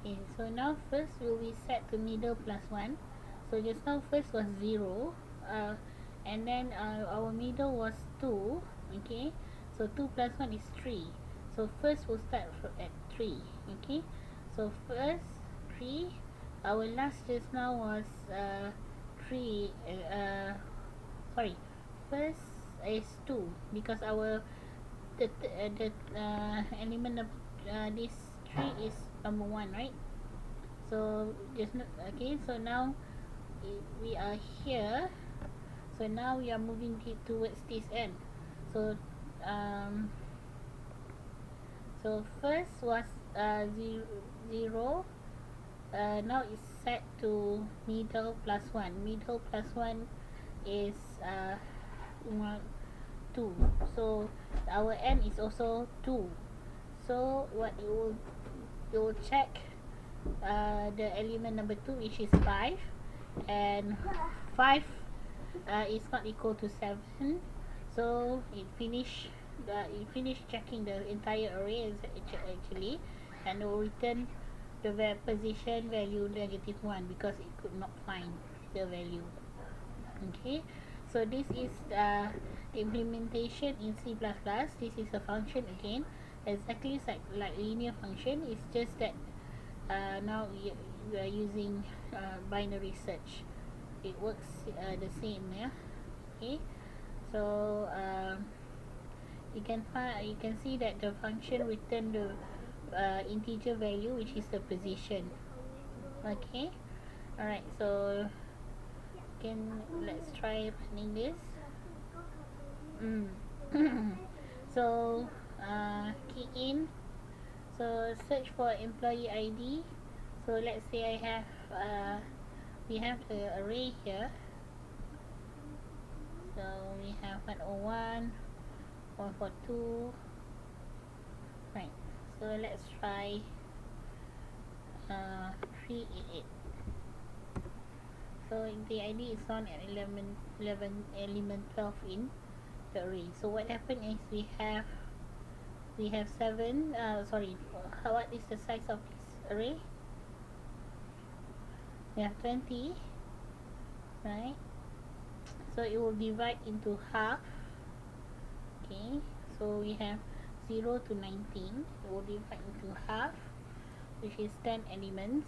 Okay, so now first will be set to middle plus 1. So just now first was 0, and then our middle was 2. Okay, so 2 plus 1 is 3. So first we'll start at 3. Okay, so first 3. Our last just now was 3. Sorry, first is 2 because our the element of this tree is number 1, right? So just not okay. So now we are here. So now we are moving it towards this end. So um, so first was 0. Now it's set to middle plus 1. Middle plus 1 is 1, 2. So our end is also 2. So what you will check the element number 2, which is 5, and 5 is not equal to 7. So it finish checking the entire array actually, and it will return the position value -1 because it could not find the value. Okay, so this is implementation in C++. This is a function again, exactly like linear function. It's just that now we are using binary search. It works the same, yeah. Okay, so you can see that the function return the integer value, which is the position. Okay, all right. So let's try running this. Mm. So key in. So search for employee ID. So let's say we have the array here. So we have 101, 142. Right. So let's try 388. So the ID is on at 11 element 12 in the array. So what happened is we have 7. Sorry, what is the size of this array? We have 20, right? So it will divide into half. Okay, so we have 0 to 19. It will divide into half, which is 10 elements.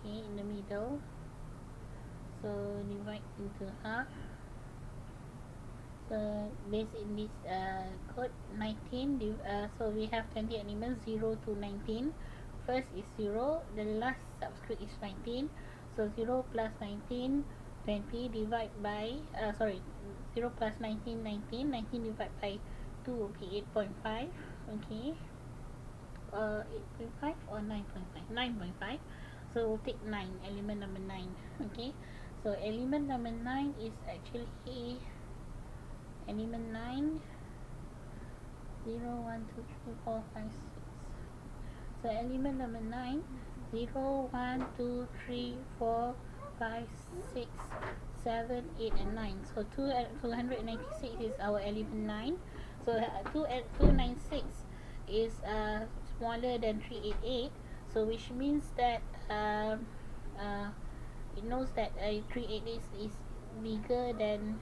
Okay, in the middle. So divide into half. So based in this code 19, so we have 20 elements, 0 to 19. First is 0, the last subscript is 19. So 0 plus 19, 20 divide by 0 plus 19, 19. 19 divided by 2 will be 8.5. Okay, 8.5 or 9.5? 9.5. So we'll take 9, element number 9. Okay, so element number 9 is actually element 9, 0, 1, 2, 3, 4, 5, 6. So element number 9, 0, 1, 2, 3, 4, 5, 6, 7, 8, and 9. So 296 is our element 9. So 296 is smaller than 388. So which means that it knows that 388 is bigger than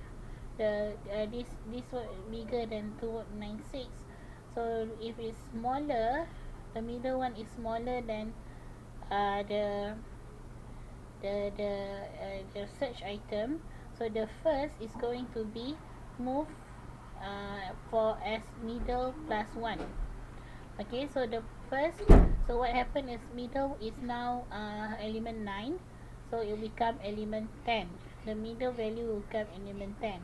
this one bigger than 296. So if it's smaller, the middle one is smaller than the the search item. So the first is going to be moved for as middle plus 1. Okay, so the first, so what happened is middle is now element 9, so it will become element 10. The middle value will become element 10.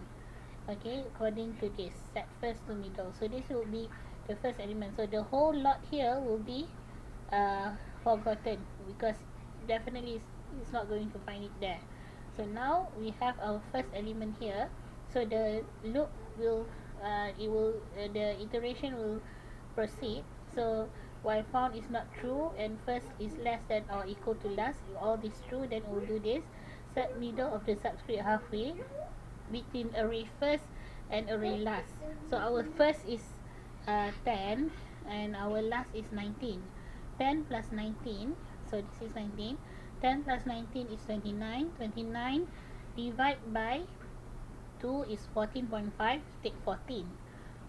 Okay, according to this, set first to middle. So this will be the first element. So the whole lot here will be forgotten because definitely it's not going to find it there. So now we have our first element here. So the loop will the iteration will proceed. So while found is not true and first is less than or equal to last, if all this true, then we'll do this. Set middle of the subscript halfway between array first and array last. So our first is 10 and our last is 19. 10 plus 19, so this is 19. 10 plus 19 is 29. 29 divide by 2 is 14.5. Take 14.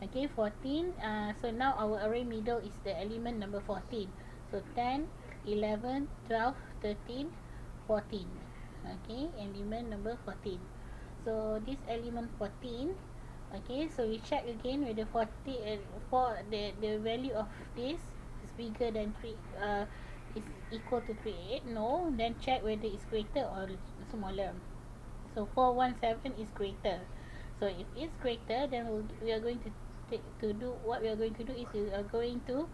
Okay, 14. So now our array middle is the element number 14. So 10, 11, 12, 13, 14. Okay, element number 14. So this element 14. Okay, so we check again whether 40 for the value of this is bigger than 3 is equal to 38. No, then check whether it's greater or smaller. So 417 is greater. So if it's greater, then we are going to do what we are going to do is we are going to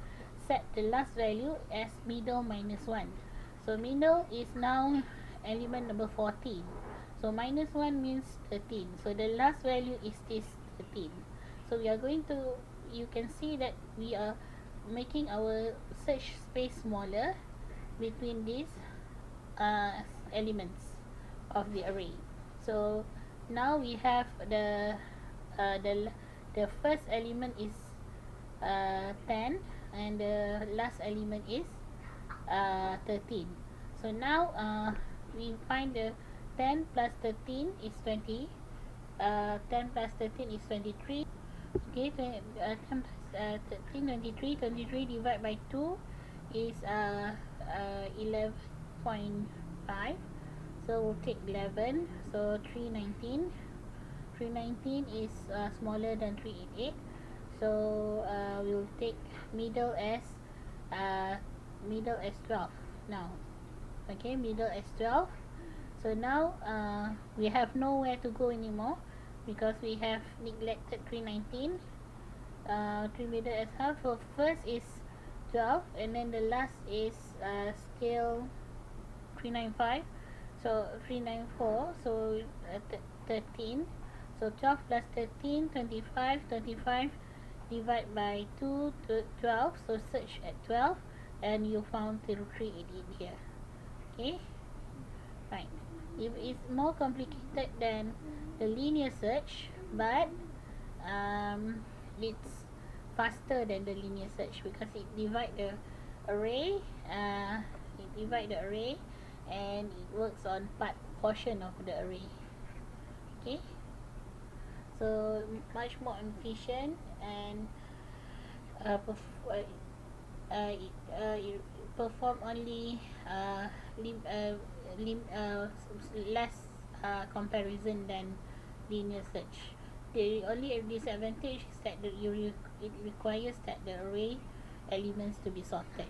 set the last value as middle minus 1. So middle is now element number 14. So minus 1 means 13. So the last value is this 13. So we are going to, you can see that we are making our search space smaller between these elements of the array. So now we have uh, the the first element is 10 and the last element is 13. So now we find the 10 plus 13 is 20. 10 plus 13 is 23. Okay, 10 plus 13, 23. 23 divided by 2 is 11.5. So we'll take 11. So 319. 319 is smaller than 388. So we'll take middle as 12 now. Okay, middle as 12. So now we have nowhere to go anymore because we have neglected 319. 3 middle as half. So first is 12 and then the last is still 395. So 394. So 13. So 12 plus 13, 25. 25 divide by 2 to 12. So search at 12 and you found 388 here. Okay, fine. If it's more complicated than the linear search, but it's faster than the linear search because it divide the array. And it works on portion of the array. Okay, so much more efficient and it perform only less comparison than linear search. The only disadvantage is that it requires that the array elements to be sorted.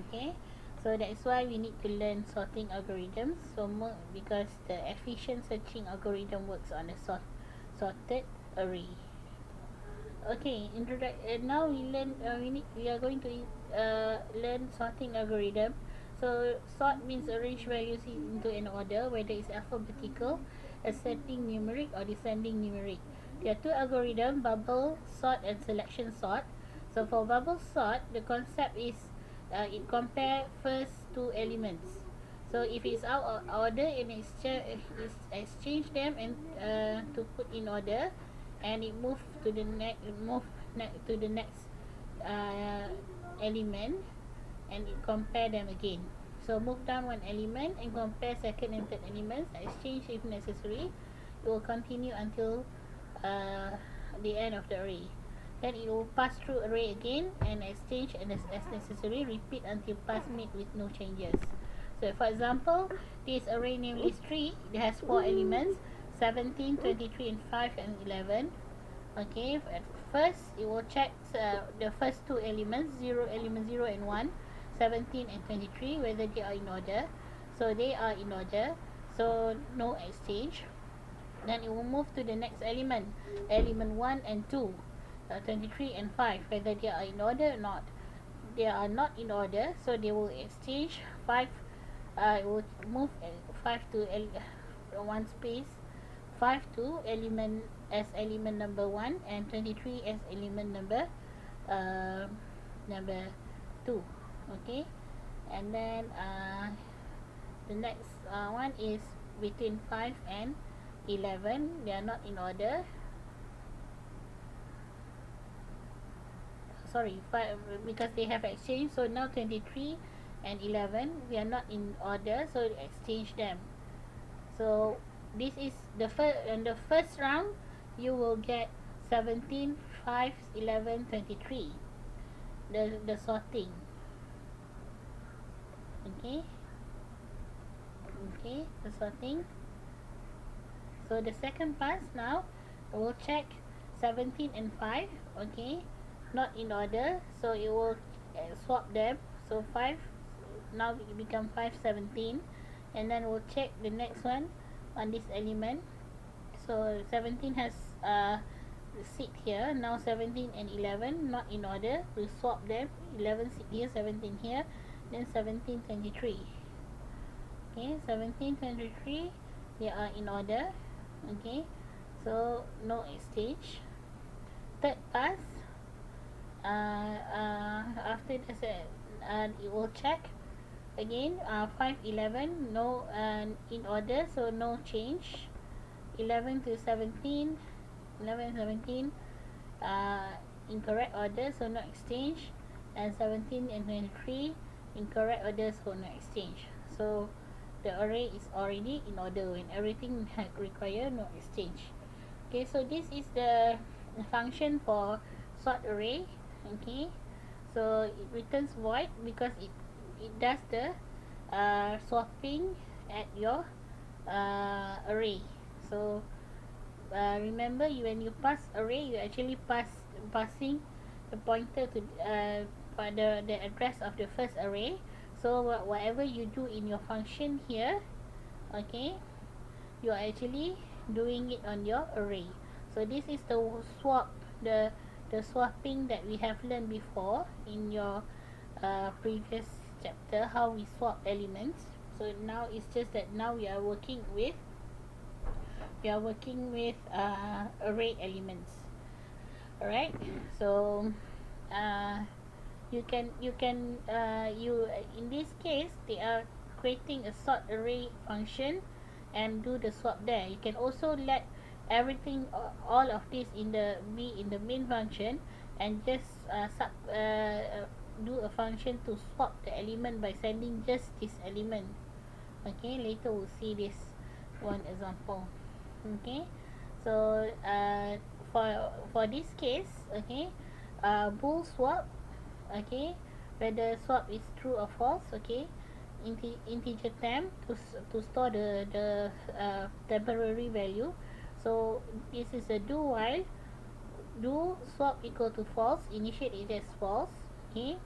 Okay, so that's why we need to learn sorting algorithms. So because the efficient searching algorithm works on a sorted array. Okay, now we are going to learn sorting algorithm. So sort means arrange values into an order, whether it's alphabetical, ascending numeric or descending numeric. There are two algorithms: bubble sort and selection sort. So for bubble sort, the concept is it compare first two elements. So if it's out of order and exchange them and to put in order, and it move to the next element, and it compare them again. So move down one element and compare second and third elements, exchange if necessary. It will continue until the end of the array. Then it will pass through array again and exchange and as necessary, repeat until pass made with no changes. So for example, this array named list 3, it has 4 elements: 17, 23 and 5 and 11. Okay, at first it will check the first two elements, element 0 and 1, 17 and 23, whether they are in order. So they are in order, so no exchange. Then it will move to the next element 1 and 2, 23 and 5, whether they are in order or not. They are not in order, so they will exchange 5. It will move 5 to one space, 5 to element as element number 1 and 23 as element number 2. Okay, and then the next one is between 5 and 11. They are not in order, sorry, 5, because they have exchanged. So now 23 and 11, we are not in order, so exchange them. So this is the first, in the first round you will get 17, 5, 11, 23. The sorting. Okay, okay, the sorting. So the second pass now, we'll check 17 and 5, okay, not in order, so it will swap them. So 5, now it become 5, 17, and then we'll check the next one on this element. So 17 has sit here, now 17 and 11 not in order, we swap them. 11 sit here, 17 here, then 17, 23. Okay, 17, 23, they are in order. Okay, so no exchange. Third pass, after this, it will check again. 5, 11, no, in order, so no change. 11 to 17, 11, 17, incorrect order, so no exchange. And 17 and 23, incorrect order, so no exchange. So the array is already in order when everything require no exchange. Okay, so this is the function for sort array. Okay, so it returns void because it does the swapping at your array. So remember, when you pass array, you actually passing the pointer to the address of the first array. So whatever you do in your function here, okay, you are actually doing it on your array. So this is the swap, the swapping that we have learned before in your previous chapter, how we swap elements. So now it's just that now we are working with array elements. Alright, so uh, you in this case they are creating a sort array function and do the swap there. You can also let everything, all of this be in the main function, and just do a function to swap the element by sending just this element. Okay, later we'll see this one example. Okay, so for this case, okay, bool swap, okay, whether swap is true or false. Okay, integer temp to store the temporary value. So this is a do while. Do swap equal to false, initiate it as false. Okay,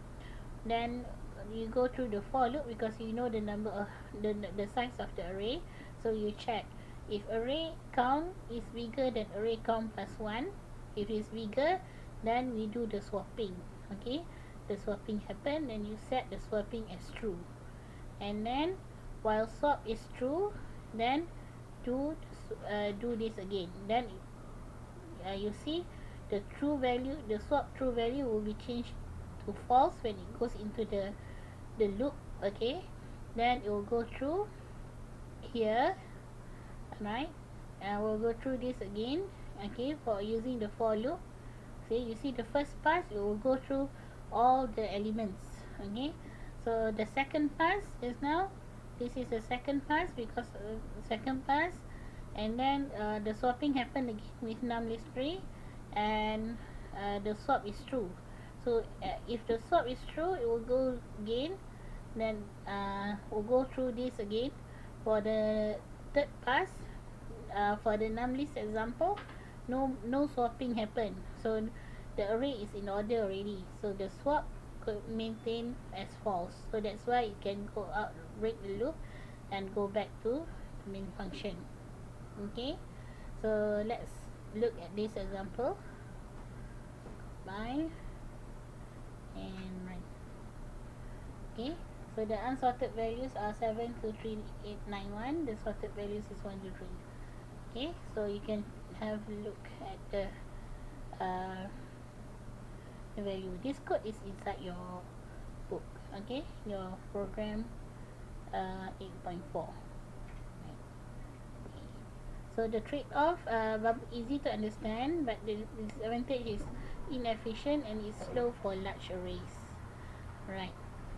then you go through the for loop because you know the number of the size of the array. So you check if array count is bigger than array count plus 1. If it's bigger, then we do the swapping. Okay, the swapping happen, then you set the swapping as true, and then while swap is true, then do this again. Then you see the true value, the swap true value will be changed to false when it goes into the loop. Okay, then it will go through here, right, and we'll go through this again. Okay, for using the for loop. See, you see the first pass, it will go through all the elements. Okay, so the second pass is now, this is the second pass because second pass, and then the swapping happened again with num list 3, and the swap is true. So if the swap is true, it will go again, then we'll go through this again for the third pass. For the num list example, no swapping happen, so the array is in order already, so the swap could maintain as false. So that's why it can go out, break the loop, and go back to the main function. Okay, so let's look at this example. Bye and right. Okay, so the unsorted values are 7, 2, 3, 8, 9, 1. The sorted values is 1, 2, 3. Okay, so you can have a look at the value. This code is inside your book. Okay, your program 8.4. So the trade-off, easy to understand, but the disadvantage is inefficient and it's slow for large arrays. Right.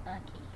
Okay.